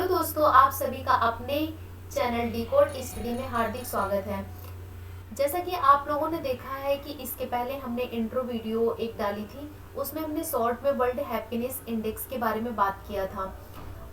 Hello दोस्तों, आप सभी का अपने चैनल डिकोड स्टडी में हार्दिक स्वागत है। जैसा कि आप लोगों ने देखा है कि इसके पहले हमने इंट्रो वीडियो एक डाली थी, उसमें हमने शॉर्ट में वर्ल्ड हैप्पीनेस इंडेक्स के बारे में बात किया था।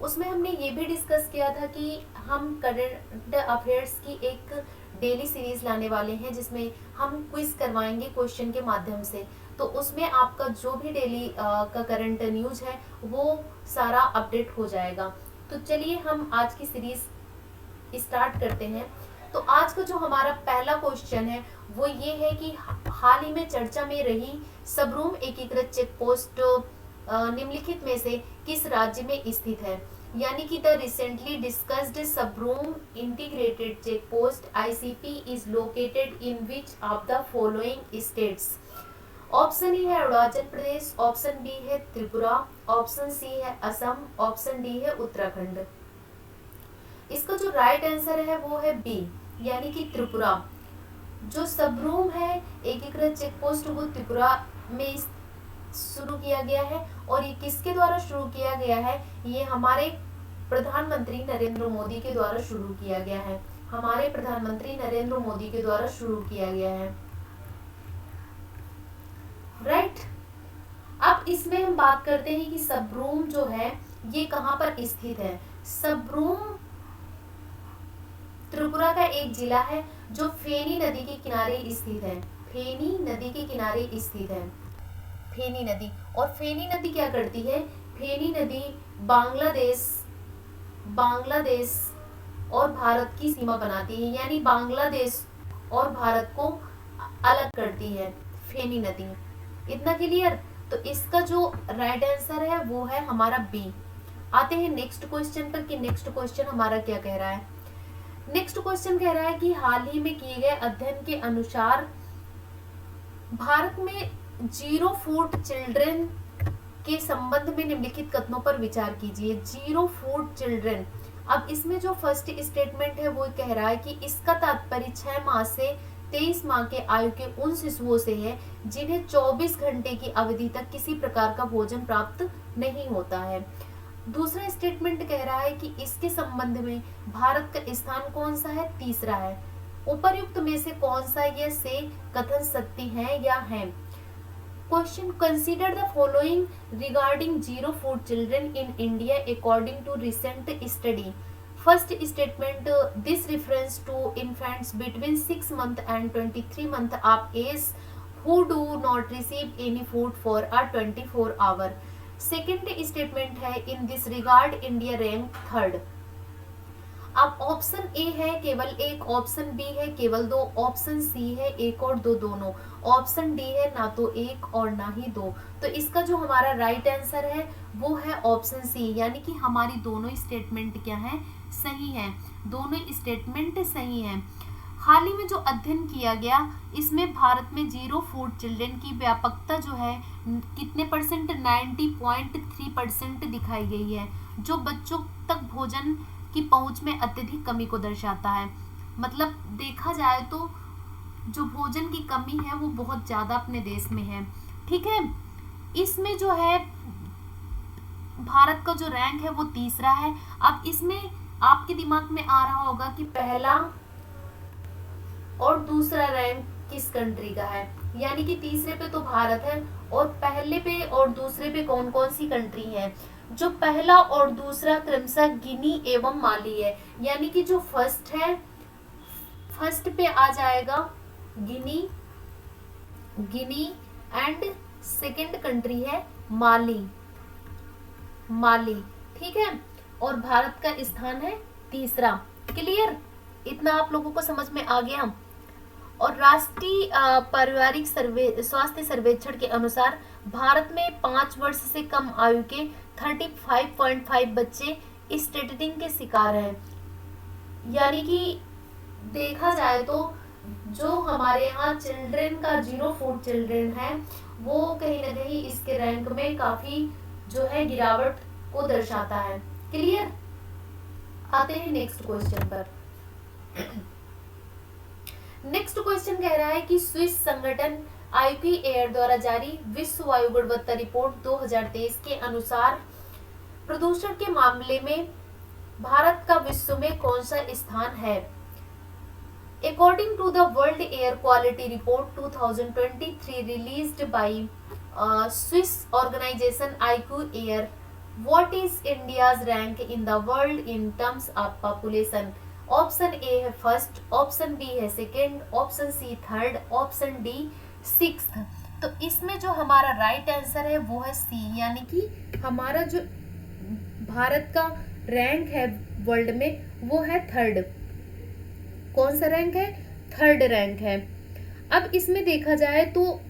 उसमें हमने ये भी डिस्कस किया था कि हम करंट अफेयर्स की एक डेली सीरीज लाने वाले हैं जिसमें हम क्विज करवाएंगे क्वेश्चन के माध्यम से। तो उसमें आपका जो भी डेली का करंट न्यूज है वो सारा अपडेट हो जाएगा। तो चलिए हम आज की सीरीज स्टार्ट करते हैं। तो आज का जो हमारा पहला क्वेश्चन है वो ये है कि हाल ही में चर्चा में रही सबरूम एकीकृत चेक पोस्ट निम्नलिखित में से किस राज्य में स्थित है। यानी कि the recently discussed Sabroom integrated check post ICP is located in which of the following states. Option A है अरुणाचल प्रदेश, ऑप्शन बी है त्रिपुरा, ऑप्शन सी है असम, ऑप्शन डी है उत्तराखंड। इसका जो राइट आंसर है वो है बी, यानी कि त्रिपुरा। जो सबरूम है एकीकृत चेक पोस्ट वो त्रिपुरा में शुरू किया गया है। और ये किसके द्वारा शुरू किया गया है? ये हमारे प्रधानमंत्री नरेंद्र मोदी के द्वारा शुरू किया गया है। हमारे प्रधानमंत्री नरेंद्र मोदी के द्वारा शुरू किया गया है। राइट। अब इसमें हम बात करते हैं कि सबरूम जो है ये कहाँ पर स्थित है। सबरूम त्रिपुरा का एक जिला है जो फेनी नदी के किनारे स्थित है। फेनी नदी के किनारे स्थित है। फेनी नदी, और फेनी नदी क्या करती है? फेनी नदी बांग्लादेश और भारत की सीमा बनाती है, यानी बांग्लादेश और भारत को अलग करती है फेनी नदी। इतना क्लियर? तो इसका जो राइट आंसर है वो है हमारा बी। आते हैं नेक्स्ट क्वेश्चन पर कि नेक्स्ट क्वेश्चन हमारा क्या कह रहा है। नेक्स्ट क्वेश्चन कह रहा है कि हाल ही में किए गए अध्ययन के अनुसार भारत में 0 फूड चिल्ड्रन के संबंध में निम्नलिखित कथनों पर विचार कीजिए। 0 फूड चिल्ड्रन। अब इसमें जो फर्स्ट स्टेटमेंट है वो कह रहा है कि इसका तात्पर्य 6 माह से 23 माह के आयु के उन शिशुओं से है जिन्हें 24 घंटे की अवधि तक किसी प्रकार का भोजन प्राप्त नहीं होता है। दूसरा स्टेटमेंट कह रहा है कि इसके संबंध में भारत का स्थान कौन सा है? तीसरा है। उपर्युक्त में से कौन सा ये से कथन सत्य है या है? Question, consider the following regarding 0 food children in India according to recent study. First statement, this refers to infants between 6 months and 23 months of age who do not receive any food for a 24 hour. Second statement है, in this regard India ranked third. अब option A है केवल एक, option B है केवल दो, option C है एक और दो दोनों, ऑप्शन डी है ना तो एक और ना ही दो। तो इसका जो हमारा राइट आंसर है वो है ऑप्शन सी, यानी कि हमारी दोनों स्टेटमेंट क्या है? सही है। दोनों स्टेटमेंट सही है। हाल ही में जो अध्ययन किया गया इसमें भारत में 0 फूड चिल्ड्रन की व्यापकता जो है कितने परसेंट? 90.3% दिखाई गई है, जो बच्चों तक भोजन की पहुंच में अत्यधिक कमी को दर्शाता है। मतलब देखा जाए तो जो भोजन की कमी है वो बहुत ज्यादा अपने देश में है। ठीक है। इसमें जो है भारत का जो रैंक है वो तीसरा है। अब इसमें आपके दिमाग में आ रहा होगा कि पहला और दूसरा रैंक किस कंट्री का है, यानी कि तीसरे पे तो भारत है और पहले पे और दूसरे पे कौन कौन सी कंट्री है। जो पहला और दूसरा क्रमशः गिनी एवं माली है, यानी कि जो फर्स्ट है, फर्स्ट पे आ जाएगा गिनी एंड सेकंड कंट्री है माली। ठीक है। और भारत का स्थान है तीसरा। क्लियर? इतना आप लोगों को समझ में आ गया। और राष्ट्रीय पारिवारिक स्वास्थ्य सर्वेक्षण के अनुसार भारत में 5 वर्ष से कम आयु के 35.5 बच्चे इस टेटरिंग के शिकार हैं। यानी कि देखा जाए तो जो हमारे यहाँ चिल्ड्रन का 0 फूड चिल्ड्रन है वो कहीं ना कहीं इसके रैंक में काफी जो है गिरावट को दर्शाता है। क्लियर? आते हैं नेक्स्ट क्वेश्चन पर। नेक्स्ट क्वेश्चन कह रहा है कि स्विस संगठन IQAir द्वारा जारी विश्व वायु गुणवत्ता रिपोर्ट 2023 के अनुसार प्रदूषण के मामले में भारत का विश्व में कौन सा स्थान है? According to the World Air Quality Report 2023 released by Swiss organization IQ Air, what is India's rank in the world in terms of population? Option A है फर्स्ट, ऑप्शन बी है second, option C third, option D sixth. तो इसमें जो हमारा right answer है वो है सी, यानी कि हमारा जो भारत का रैंक है वर्ल्ड में वो है थर्ड। कौन सा रैंक है? थर्ड रैंक है। अब इसमें देखा जाए तो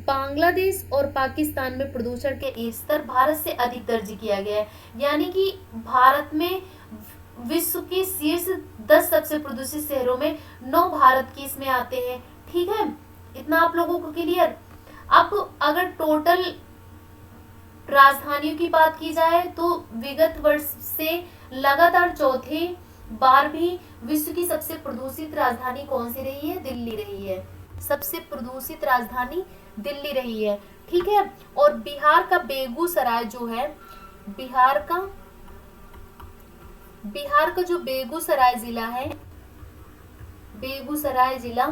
बांग्लादेश और पाकिस्तान में प्रदूषण के स्तर भारत से अधिक दर्ज किया गया है, यानी कि भारत में विश्व के शीर्ष 10 सबसे प्रदूषित शहरों में 9 भारत की इसमें आते हैं। ठीक है, इतना आप लोगों को क्लियर। अब अगर टोटल राजधानियों की बात की जाए तो विगत वर्ष से लगातार चौथे बार भी विश्व की सबसे प्रदूषित राजधानी कौन सी रही है? दिल्ली रही है। सबसे प्रदूषित राजधानी दिल्ली रही है। ठीक है, और बिहार का बेगूसराय जो है, बिहार का जो बेगूसराय जिला है, बेगूसराय जिला,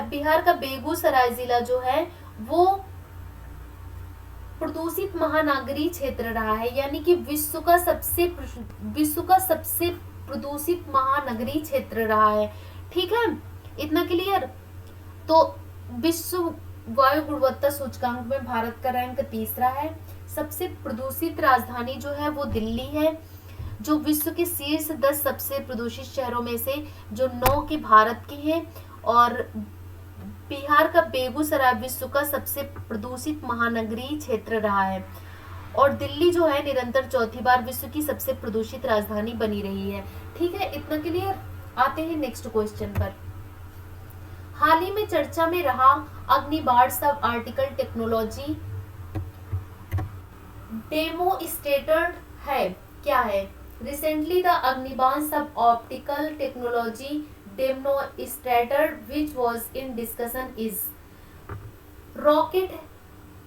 बिहार का बेगूसराय जिला जो है वो प्रदूषित महानगरीय क्षेत्र रहा है, यानी कि विश्व का सबसे प्रदूषित महानगरीय क्षेत्र रहा है। ठीक है, इतना क्लियर। तो विश्व वायु गुणवत्ता सूचकांक में भारत का रैंक तीसरा है। सबसे प्रदूषित राजधानी जो है वो दिल्ली है, जो विश्व के शीर्ष 10 सबसे प्रदूषित शहरों में से जो 9 के भारत के हैं, और बिहार का बेगूसराय विश्व का सबसे प्रदूषित महानगरीय क्षेत्र रहा है, और दिल्ली जो है निरंतर चौथी बार विश्व की सबसे प्रदूषित राजधानी बनी रही है। ठीक है, इतना क्लियर। आते हैं नेक्स्ट क्वेश्चन पर। हाल ही में चर्चा में रहा अग्निबाण सब आर्टिकल टेक्नोलॉजी डेमोस्ट्रेटेड है, क्या है? Recently the Agnibaan sub optical technology demonstrated which was in discussion is rocket,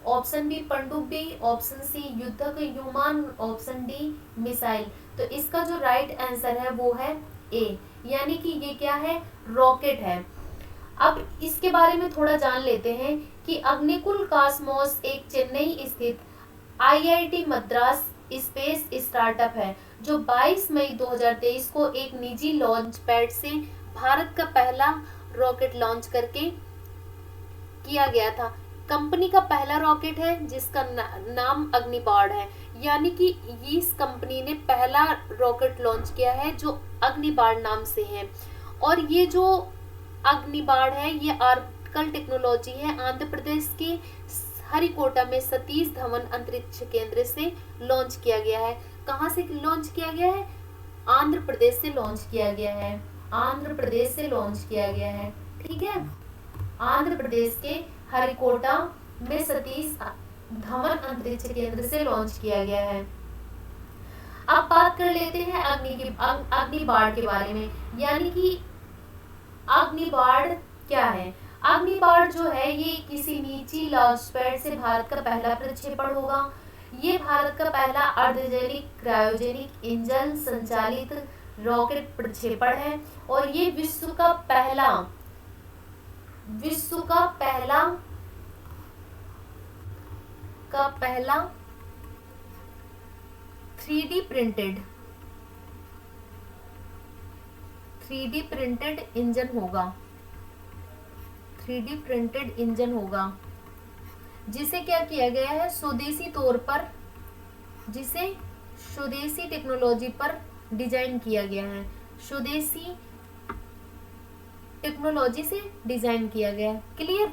option B पनडुब्बी, ऑप्शन सी युद्धक विमान, ऑप्शन डी मिसाइल। तो इसका जो राइट आंसर है वो है ए, यानी कि ये क्या है? रॉकेट है। अब इसके बारे में थोड़ा जान लेते हैं कि अग्निकुल कॉस्मोस एक चेन्नई स्थित आईआईटी मद्रास स्पेस स्टार्टअप है, जो 22 मई 2023 को एक निजी लॉन्च पैड से भारत का पहला रॉकेट लॉन्च करके किया गया था। कंपनी का पहला रॉकेट है जिसका नाम अग्निबाण है, यानी कि इस कंपनी ने पहला रॉकेट लॉन्च किया है जो अग्निबाण नाम से है। और ये जो अग्निबाण है ये आर्टिकल टेक्नोलॉजी है, आंध्र प्रदेश के हरिकोटा में सतीश धवन अंतरिक्ष केंद्र से लॉन्च किया गया है। कहाँ से लॉन्च किया गया है? आंध्र प्रदेश से लॉन्च किया गया है, आंध्र प्रदेश से लॉन्च किया गया है। ठीक है, आंध्र प्रदेश के हरिकोटा में सतीश धवन अंतरिक्ष केंद्र से लॉन्च किया गया है। अब बात कर लेते हैं अग्निबाण के बारे में, यानी कि अग्निबाण क्या है? अग्निबाण जो है ये किसी निजी लॉन्च पैड से भारत का पहला प्रक्षेपण होगा। ये भारत का पहला अर्धजैविक क्रायोजेनिक इंजन संचालित रॉकेट प्रक्षेपण है, और ये विश्व का पहला 3D प्रिंटेड इंजन होगा, 3D प्रिंटेड इंजन होगा, जिसे क्या किया गया है? स्वदेशी तौर पर, जिसे स्वदेशी टेक्नोलॉजी पर डिजाइन किया गया है, स्वदेशी टेक्नोलॉजी से डिजाइन किया गया है। क्लियर?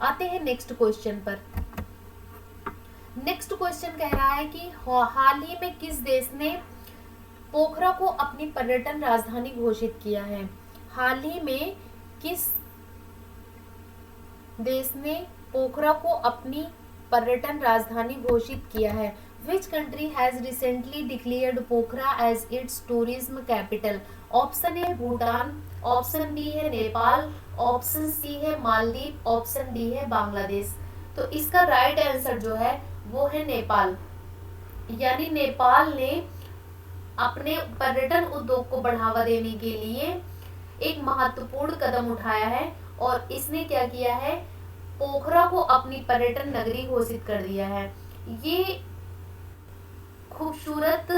आते हैं नेक्स्ट क्वेश्चन पर। नेक्स्ट क्वेश्चन कह रहा है कि हाल ही में किस देश ने पोखरा को अपनी पर्यटन राजधानी घोषित किया है? हाल ही में किस देश ने पोखरा को अपनी पर्यटन राजधानी घोषित किया है? Which country has recently declared Pokhara as its tourism capital? Option A Bhutan, option B है नेपाल, ऑप्शन सी है मालदीव, ऑप्शन डी है बांग्लादेश। तो इसका राइट आंसर जो है वो है नेपाल। यानी नेपाल ने अपने पर्यटन उद्योग को बढ़ावा देने के लिए एक महत्वपूर्ण कदम उठाया है और इसने क्या किया है, पोखरा को अपनी पर्यटन नगरी घोषित कर दिया है। ये खूबसूरत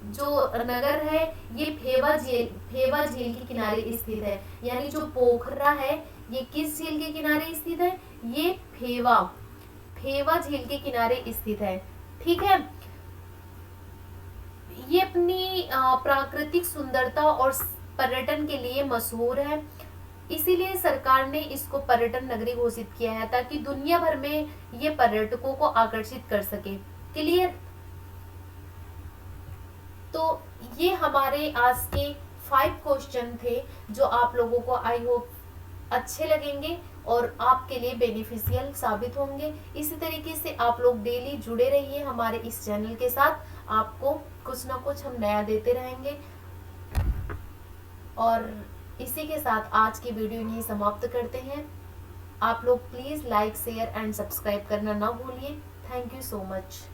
जो नगर है ये फेवा झील के किनारे स्थित है। यानी जो पोखरा है ये किस झील के किनारे स्थित है, ये फेवा झील के किनारे स्थित है। ठीक है, ये अपनी प्राकृतिक सुंदरता और पर्यटन के लिए मशहूर है। इसीलिए सरकार ने इसको पर्यटन नगरी घोषित किया है ताकि दुनिया भर में ये पर्यटकों को आकर्षित कर सके। क्लियर? तो ये हमारे आज के 5 क्वेश्चन थे जो आप लोगों को आई होप अच्छे लगेंगे और आपके लिए बेनिफिशियल साबित होंगे। इसी तरीके से आप लोग डेली जुड़े रहिए हमारे इस चैनल के साथ, आपको कुछ ना कुछ हम नया देते रहेंगे। और इसी के साथ आज की वीडियो यहीं समाप्त करते हैं। आप लोग please like, share and subscribe करना ना भूलिए। Thank you so much.